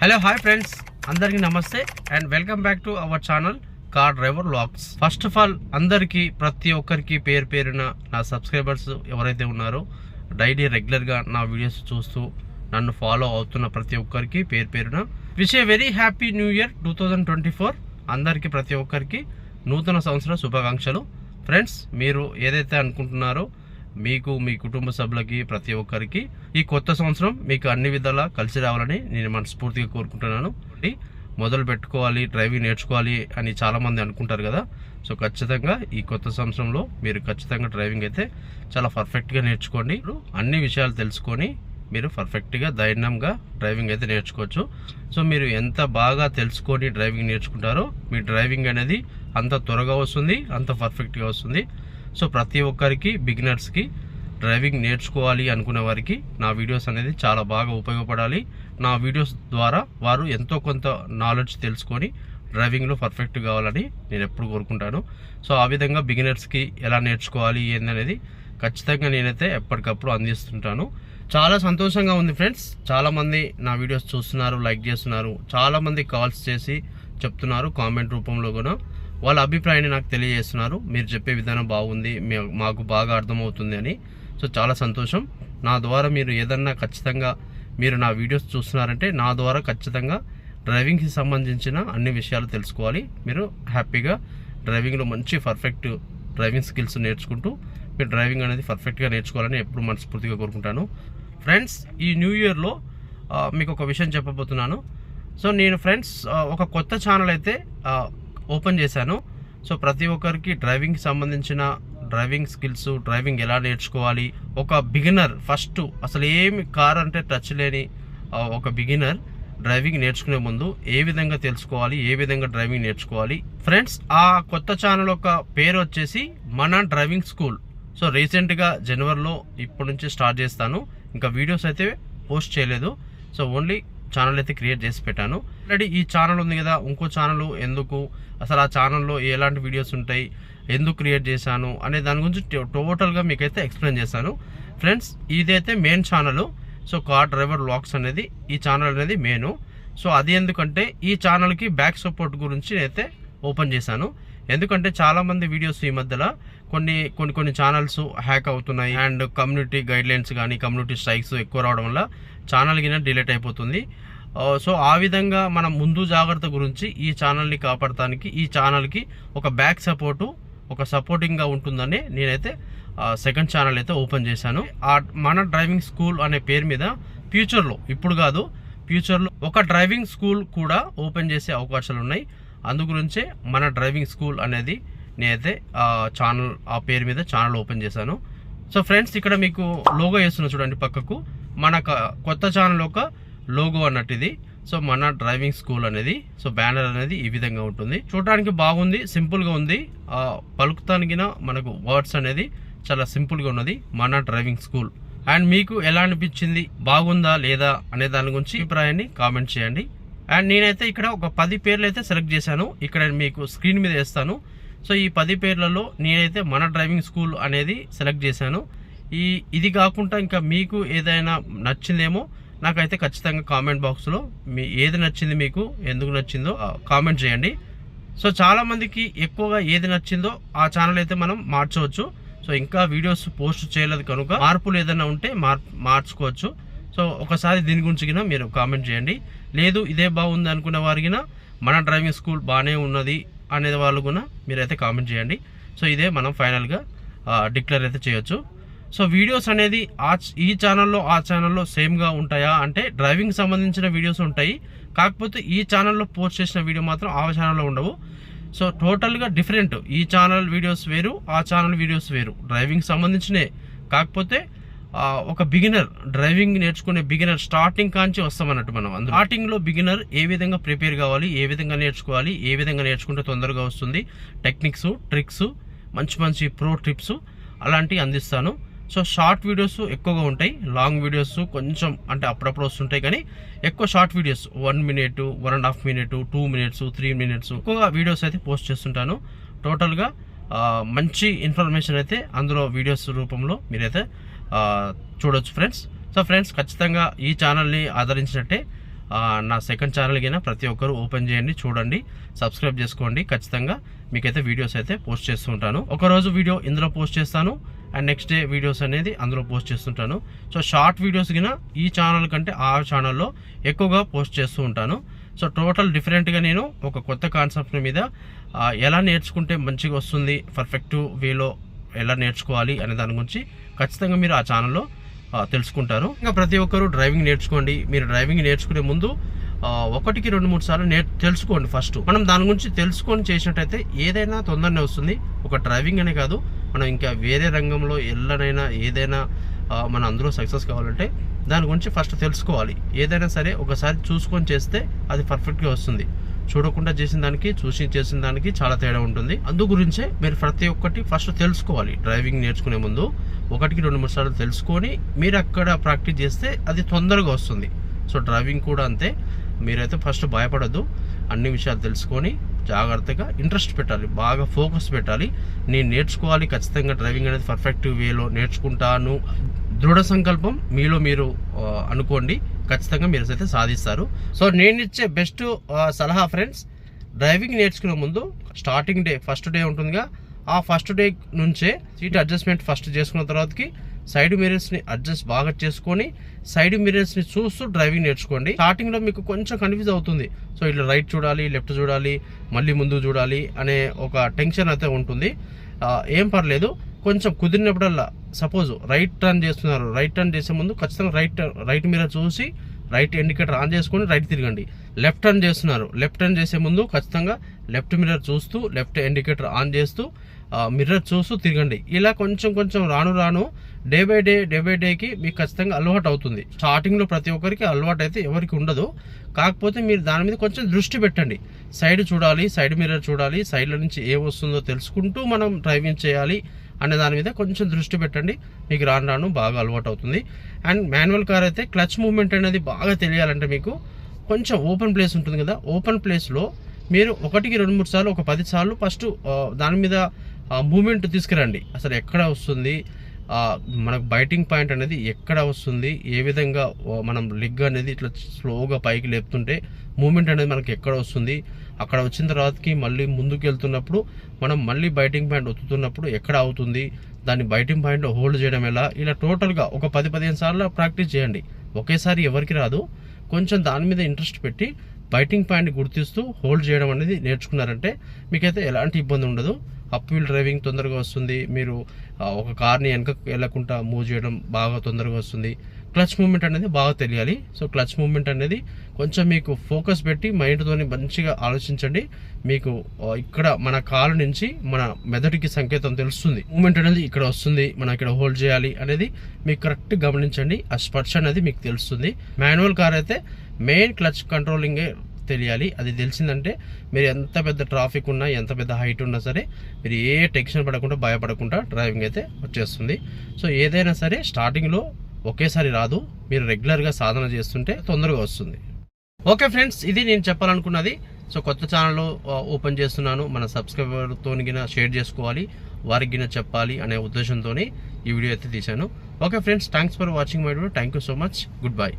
Hello hi friends, అందరికీ నమస్తే and welcome back to our channel car driver vlogs. First of all అందరికీ ప్రతి ఒక్కరికి పేరు పేరున నా సబ్స్క్రైబర్స్ ఎవరైతే ఉన్నారో డైలీ రెగ్యులర్గా నా వీడియోస్ చూస్తూ నన్ను ఫాలో అవుతున్న ప్రతి ఒక్కరికి పేరు పేరున wish a very happy new year 2024. అందరికీ ప్రతి ఒక్కరికి నూతన సంవత్సర శుభాకాంక్షలు. ఫ్రెండ్స్, మీరు ఏదైతే అనుకుంటున్నారో మీకు మీ కుటుంబ సభ్యులకి ప్రతి ఒక్కరికి ఈ కొత్త సంవత్సరం మీకు అన్ని విధాలా కలిసి రావాలని నేను మనస్ఫూర్తిగా కోరుకుంటున్నాను. మొదలు పెట్టుకోవాలి, డ్రైవింగ్ నేర్చుకోవాలి అని చాలామంది అనుకుంటారు కదా. సో ఖచ్చితంగా ఈ కొత్త సంవత్సరంలో మీరు ఖచ్చితంగా డ్రైవింగ్ అయితే చాలా పర్ఫెక్ట్గా నేర్చుకోండి. అన్ని విషయాలు తెలుసుకొని మీరు పర్ఫెక్ట్గా ధైర్యంగా డ్రైవింగ్ అయితే నేర్చుకోవచ్చు. సో మీరు ఎంత బాగా తెలుసుకొని డ్రైవింగ్ నేర్చుకుంటారో మీ డ్రైవింగ్ అనేది అంత త్వరగా వస్తుంది, అంత పర్ఫెక్ట్గా వస్తుంది. సో ప్రతి ఒక్కరికి బిగినర్స్కి డ్రైవింగ్ నేర్చుకోవాలి అనుకునే వారికి నా వీడియోస్ అనేది చాలా బాగా ఉపయోగపడాలి. నా వీడియోస్ ద్వారా వారు ఎంతో కొంత నాలెడ్జ్ తెలుసుకొని డ్రైవింగ్లో పర్ఫెక్ట్ కావాలని నేను ఎప్పుడు కోరుకుంటాను. సో ఆ విధంగా బిగినర్స్కి ఎలా నేర్చుకోవాలి ఏందనేది ఖచ్చితంగా నేనైతే ఎప్పటికప్పుడు అందిస్తుంటాను. చాలా సంతోషంగా ఉంది ఫ్రెండ్స్. చాలామంది నా వీడియోస్ చూస్తున్నారు, లైక్ చేస్తున్నారు. చాలామంది కాల్స్ చేసి చెప్తున్నారు, కామెంట్ రూపంలో కూడా వాళ్ళ అభిప్రాయాన్ని నాకు తెలియజేస్తున్నారు. మీరు చెప్పే విధానం బాగుంది, మాకు బాగా అర్థమవుతుంది అని. సో చాలా సంతోషం. నా ద్వారా మీరు ఏదన్నా ఖచ్చితంగా మీరు నా వీడియోస్ చూస్తున్నారంటే నా ద్వారా ఖచ్చితంగా డ్రైవింగ్కి సంబంధించిన అన్ని విషయాలు తెలుసుకోవాలి. మీరు హ్యాపీగా డ్రైవింగ్లో మంచి పర్ఫెక్ట్ డ్రైవింగ్ స్కిల్స్ నేర్చుకుంటూ మీరు డ్రైవింగ్ అనేది పర్ఫెక్ట్గా నేర్చుకోవాలని ఎప్పుడు మనస్ఫూర్తిగా కోరుకుంటాను. ఫ్రెండ్స్, ఈ న్యూ ఇయర్లో మీకు ఒక విషయం చెప్పబోతున్నాను. సో నేను ఫ్రెండ్స్ ఒక కొత్త ఛానల్ అయితే ఓపెన్ చేశాను. సో ప్రతి ఒక్కరికి డ్రైవింగ్కి సంబంధించిన డ్రైవింగ్ స్కిల్స్, డ్రైవింగ్ ఎలా నేర్చుకోవాలి, ఒక బిగినర్ ఫస్ట్ అసలు ఏమి కార్ అంటే టచ్ లేని ఒక బిగినర్ డ్రైవింగ్ నేర్చుకునే ముందు ఏ విధంగా తెలుసుకోవాలి, ఏ విధంగా డ్రైవింగ్ నేర్చుకోవాలి. ఫ్రెండ్స్, ఆ కొత్త ఛానల్ యొక్క పేరు వచ్చేసి మన డ్రైవింగ్ స్కూల్. సో రీసెంట్గా జనవరిలో ఇప్పటి నుంచి స్టార్ట్ చేస్తాను. ఇంకా వీడియోస్ అయితే పోస్ట్ చేయలేదు. సో ఓన్లీ ఛానల్ అయితే క్రియేట్ చేసి పెట్టాను. ఆల్రెడీ ఈ ఛానల్ ఉంది కదా, ఇంకో ఛానల్ ఎందుకు, అసలు ఆ ఛానల్లో ఎలాంటి వీడియోస్ ఉంటాయి, ఎందుకు క్రియేట్ చేశాను అనే దాని గురించి టోటల్గా మీకైతే ఎక్స్ప్లెయిన్ చేశాను. ఫ్రెండ్స్, ఇదైతే main channel. So car driver vlogs అనేది ఈ ఛానల్ అనేది మెయిన్. సో అది ఎందుకంటే ఈ ఛానల్కి బ్యాక్ సపోర్ట్ గురించి అయితే ఓపెన్ చేశాను. ఎందుకంటే చాలామంది వీడియోస్ ఈ మధ్యలో కొన్ని ఛానల్స్ హ్యాక్ అవుతున్నాయి అండ్ కమ్యూనిటీ గైడ్లైన్స్ కానీ కమ్యూనిటీ స్ట్రైక్స్ ఎక్కువ రావడం వల్ల ఛానల్ కింద డిలీట్ అయిపోతుంది. సో ఆ విధంగా మనం ముందు జాగ్రత్త గురించి ఈ ఛానల్ని కాపాడటానికి ఈ ఛానల్కి ఒక బ్యాక్ సపోర్టు, ఒక సపోర్టింగ్గా ఉంటుందని నేనైతే సెకండ్ ఛానల్ అయితే ఓపెన్ చేశాను. మన డ్రైవింగ్ స్కూల్ అనే పేరు మీద ఫ్యూచర్లో, ఇప్పుడు కాదు ఫ్యూచర్లో ఒక డ్రైవింగ్ స్కూల్ కూడా ఓపెన్ చేసే అవకాశాలు ఉన్నాయి. అందుగురించే మన డ్రైవింగ్ స్కూల్ అనేది నేనైతే ఛానల్ ఆ పేరు మీద ఛానల్ ఓపెన్ చేశాను. సో ఫ్రెండ్స్, ఇక్కడ మీకు లోగో వేస్తున్నా చూడండి పక్కకు, మన కొత్త ఛానల్ యొక్క లోగో అన్నట్టు ఇది. సో మన డ్రైవింగ్ స్కూల్ అనేది, సో బ్యానర్ అనేది ఈ విధంగా ఉంటుంది. చూడడానికి బాగుంది, సింపుల్గా ఉంది. పలుకుతానికి మనకు వర్డ్స్ అనేది చాలా సింపుల్గా ఉన్నది, మన డ్రైవింగ్ స్కూల్. అండ్ మీకు ఎలా అనిపించింది, బాగుందా లేదా అనే దాని గురించి అభిప్రాయాన్ని కామెంట్ చేయండి. అండ్ నేనైతే ఇక్కడ ఒక 10 పేర్లు అయితే సెలెక్ట్ చేశాను. ఇక్కడ మీకు స్క్రీన్ మీద వేస్తాను. సో ఈ 10 పేర్లలో నేనైతే మన డ్రైవింగ్ స్కూల్ అనేది సెలెక్ట్ చేశాను. ఇది కాకుండా ఇంకా మీకు ఏదైనా నచ్చిందేమో నాకైతే ఖచ్చితంగా కామెంట్ బాక్స్లో ఏది నచ్చింది, మీకు ఎందుకు నచ్చిందో కామెంట్ చేయండి. సో చాలామందికి ఎక్కువగా ఏది నచ్చిందో ఆ ఛానల్ అయితే మనం మార్చవచ్చు. సో ఇంకా వీడియోస్ పోస్ట్ చేయలేదు కనుక మార్పులు ఏదైనా ఉంటే మార్చుకోవచ్చు. సో ఒకసారి దీని గురించి కినా మీరు కామెంట్ చేయండి. లేదు ఇదే బాగుంది అనుకునే వారికినా మన డ్రైవింగ్ స్కూల్ బాగానే ఉన్నది అనే వాళ్ళు కూడా మీరైతే కామెంట్ చేయండి. సో ఇదే మనం ఫైనల్గా డిక్లేర్ అయితే చేయొచ్చు. సో వీడియోస్ అనేది ఈ ఛానల్లో ఆ ఛానల్లో సేమ్గా ఉంటాయా అంటే డ్రైవింగ్ సంబంధించిన వీడియోస్ ఉంటాయి. కాకపోతే ఈ ఛానల్లో పోస్ట్ చేసిన వీడియో మాత్రం ఆ ఛానల్లో ఉండవు. సో టోటల్గా డిఫరెంట్. ఈ ఛానల్ వీడియోస్ వేరు, ఆ ఛానల్ వీడియోస్ వేరు, డ్రైవింగ్ సంబంధించినే. కాకపోతే ఒక బిగినర్ డ్రైవింగ్ నేర్చుకునే బిగినర్ స్టార్టింగ్ కాంచి వస్తామన్నట్టు మనం స్టార్టింగ్లో బిగినర్ ఏ విధంగా ప్రిపేర్ కావాలి, ఏ విధంగా నేర్చుకోవాలి, ఏ విధంగా నేర్చుకుంటే తొందరగా వస్తుంది, టెక్నిక్స్, ట్రిక్స్, మంచి ప్రో టిప్స్ అలాంటివి అందిస్తాను. సో షార్ట్ వీడియోస్ ఎక్కువగా ఉంటాయి, లాంగ్ వీడియోస్ కొంచెం అంటే అప్పుడప్పుడు వస్తుంటాయి. కానీ ఎక్కువ short videos 1 minute, 1.5 minute, 2 minutes, 3 minutes ఎక్కువగా వీడియోస్ అయితే పోస్ట్ చేస్తుంటాను. టోటల్గా మంచి ఇన్ఫర్మేషన్ అయితే అందులో వీడియోస్ రూపంలో మీరైతే చూడొచ్చు ఫ్రెండ్స్. సో ఫ్రెండ్స్, ఖచ్చితంగా ఈ ఛానల్ని ఆదరించినట్టే నా సెకండ్ ఛానల్ కింద ప్రతి ఒక్కరు ఓపెన్ చేయండి, చూడండి, సబ్స్క్రైబ్ చేసుకోండి. ఖచ్చితంగా మీకైతే వీడియోస్ అయితే పోస్ట్ చేస్తూ ఉంటాను. ఒకరోజు వీడియో ఇందులో పోస్ట్ చేస్తాను అండ్ నెక్స్ట్ డే వీడియోస్ అనేది అందులో పోస్ట్ చేస్తుంటాను. సో షార్ట్ వీడియోస్ కింద ఈ ఛానల్ కంటే ఆ ఛానల్లో ఎక్కువగా పోస్ట్ చేస్తూ ఉంటాను. సో టోటల్ డిఫరెంట్గా నేను ఒక కొత్త కాన్సెప్ట్ మీద ఎలా నేర్చుకుంటే మంచిగా వస్తుంది, పర్ఫెక్ట్ వేలో ఎలా నేర్చుకోవాలి అనే దాని గురించి ఖచ్చితంగా మీరు ఆ ఛానల్లో తెలుసుకుంటారు. ఇంకా ప్రతి ఒక్కరు డ్రైవింగ్ నేర్చుకోండి. మీరు డ్రైవింగ్ నేర్చుకునే ముందు 1-2-3 సార్లు తెలుసుకోండి. ఫస్ట్ మనం దాని గురించి తెలుసుకొని చేసినట్టయితే ఏదైనా తొందరనే వస్తుంది. ఒక డ్రైవింగ్ అనే కాదు, మనం ఇంకా వేరే రంగంలో ఎల్లనైనా ఏదైనా మనం అందులో సక్సెస్ కావాలంటే దాని గురించి ఫస్ట్ తెలుసుకోవాలి. ఏదైనా సరే ఒకసారి చూసుకొని చేస్తే అది పర్ఫెక్ట్గా వస్తుంది. చూడకుండా చేసిన దానికి చూసి చేసిన దానికి చాలా తేడా ఉంటుంది. అందు గురించే మీరు ప్రతి ఒక్కటి ఫస్ట్ తెలుసుకోవాలి. డ్రైవింగ్ నేర్చుకునే ముందు 1-2-3 సార్లు తెలుసుకొని మీరు అక్కడ ప్రాక్టీస్ చేస్తే అది తొందరగా వస్తుంది. సో డ్రైవింగ్ కూడా అంతే. మీరైతే ఫస్ట్ భయపడద్దు, అన్ని విషయాలు తెలుసుకొని జాగ్రత్తగా ఇంట్రెస్ట్ పెట్టాలి, బాగా ఫోకస్ పెట్టాలి. నేను నేర్చుకోవాలి, ఖచ్చితంగా డ్రైవింగ్ అనేది పర్ఫెక్ట్ వేలో నేర్చుకుంటాను, దృఢ సంకల్పం మీలో మీరు అనుకోండి. ఖచ్చితంగా మీరు అయితే సాధిస్తారు. సో నేను ఇచ్చే బెస్ట్ సలహా ఫ్రెండ్స్, డ్రైవింగ్ నేర్చుకునే ముందు స్టార్టింగ్ డే ఫస్ట్ డే ఉంటుందిగా, ఆ ఫస్ట్ డే నుంచే సీట్ అడ్జస్ట్మెంట్ ఫస్ట్ చేసుకున్న తర్వాతకి సైడ్ మిర్రర్స్ని అడ్జస్ట్ బాగా చేసుకొని సైడ్ మిర్రర్స్ని చూస్తూ డ్రైవింగ్ నేర్చుకోండి. స్టార్టింగ్లో మీకు కొంచెం కన్ఫ్యూజ్ అవుతుంది. సో ఇట్లా రైట్ చూడాలి, లెఫ్ట్ చూడాలి, మళ్ళీ ముందు చూడాలి అనే ఒక టెన్షన్ అయితే ఉంటుంది. ఏం పర్లేదు, కొంచెం కుదిరినప్పుడల్లా సపోజ్ రైట్ టర్న్ చేస్తున్నారు, రైట్ టర్న్ చేసే ముందు ఖచ్చితంగా రైట్ మిర్రర్ చూసి రైట్ ఇండికేటర్ ఆన్ చేసుకొని రైట్ తిరగండి. లెఫ్ట్ టర్న్ చేస్తున్నారు, లెఫ్ట్ టర్న్ చేసే ముందు ఖచ్చితంగా లెఫ్ట్ మిర్రర్ చూస్తూ లెఫ్ట్ ఇండికేటర్ ఆన్ చేస్తూ మిర్రర్ చూస్తూ తిరగండి. ఇలా కొంచెం రాను డే బై డేకి మీకు ఖచ్చితంగా అలవాటు అవుతుంది. స్టార్టింగ్లో ప్రతి ఒక్కరికి అలవాటు అయితే ఎవరికి ఉండదు. కాకపోతే మీరు దాని మీద కొంచెం దృష్టి పెట్టండి. సైడ్ చూడాలి, సైడ్ మిర్రర్ చూడాలి, సైడ్ల నుంచి ఏం వస్తుందో తెలుసుకుంటూ మనం డ్రైవింగ్ చేయాలి అనే దాని మీద కొంచెం దృష్టి పెట్టండి. మీకు రాను బాగా అలవాటు అవుతుంది. అండ్ మాన్యువల్ కార్ అయితే క్లచ్ మూవ్మెంట్ అనేది బాగా తెలియాలంటే మీకు కొంచెం ఓపెన్ ప్లేస్ ఉంటుంది కదా, ఓపెన్ ప్లేస్లో మీరు 1-2-3 సార్లు, ఒక 10 సార్లు ఫస్ట్ దాని మీద మూమెంట్ తీసుకురండి. అసలు ఎక్కడ వస్తుంది, మనకు బైటింగ్ పాయింట్ అనేది ఎక్కడ వస్తుంది, ఏ విధంగా మనం లెగ్ అనేది ఇట్లా స్లోగా పైకి లేపుతుంటే మూమెంట్ అనేది మనకి ఎక్కడ వస్తుంది, అక్కడ వచ్చిన తర్వాతకి మళ్ళీ ముందుకు వెళ్తున్నప్పుడు మనం మళ్ళీ బైటింగ్ పాయింట్ ఒత్తుతున్నప్పుడు ఎక్కడ అవుతుంది, దాన్ని బైటింగ్ పాయింట్ హోల్డ్ చేయడం ఎలా, ఇలా టోటల్గా ఒక 10-15 సార్లు ప్రాక్టీస్ చేయండి. ఒకేసారి ఎవరికి రాదు. కొంచెం దాని మీద ఇంట్రెస్ట్ పెట్టి బైటింగ్ పాయింట్ గుర్తిస్తూ హోల్డ్ చేయడం అనేది నేర్చుకున్నారంటే మీకైతే ఎలాంటి ఇబ్బంది ఉండదు. అప్ వీల్ డ్రైవింగ్ తొందరగా వస్తుంది. మీరు ఒక కార్ని వెనకకు వెళ్ళకుండా మూవ్ చేయడం బాగా తొందరగా వస్తుంది. క్లచ్ మూవ్మెంట్ అనేది బాగా తెలియాలి. సో క్లచ్ మూవ్మెంట్ అనేది కొంచెం మీకు ఫోకస్ పెట్టి మైండ్తోని మంచిగా ఆలోచించండి. మీకు ఇక్కడ మన కాలు నుంచి మన మెదడుకి సంకేతం తెలుస్తుంది, మూవ్మెంట్ అనేది ఇక్కడ వస్తుంది, మనం ఇక్కడ హోల్డ్ చేయాలి అనేది మీకు కరెక్ట్ గమనించండి. ఆ స్పర్శ అనేది మీకు తెలుస్తుంది. మాన్యువల్ కార్ అయితే మెయిన్ క్లచ్ కంట్రోలింగే తెలియాలి. అది తెలిసిందంటే మీరు ఎంత పెద్ద ట్రాఫిక్ ఉన్నా, ఎంత పెద్ద హైట్ ఉన్నా సరే మీరు ఏ టెన్షన్ పడకుండా, భయపడకుండా డ్రైవింగ్ అయితే వచ్చేస్తుంది. సో ఏదైనా సరే స్టార్టింగ్లో ఒకేసారి రాదు, మీరు రెగ్యులర్గా సాధన చేస్తుంటే తొందరగా వస్తుంది. ఓకే ఫ్రెండ్స్, ఇది నేను చెప్పాలనుకున్నది. సో కొత్త ఛానల్ ఓపెన్ చేస్తున్నాను, మన సబ్స్క్రైబర్తో షేర్ చేసుకోవాలి, వారికి చెప్పాలి అనే ఉద్దేశంతో ఈ వీడియో అయితే తీశాను. Okay friends, thanks for watching my video. Thank you so much. Good bye.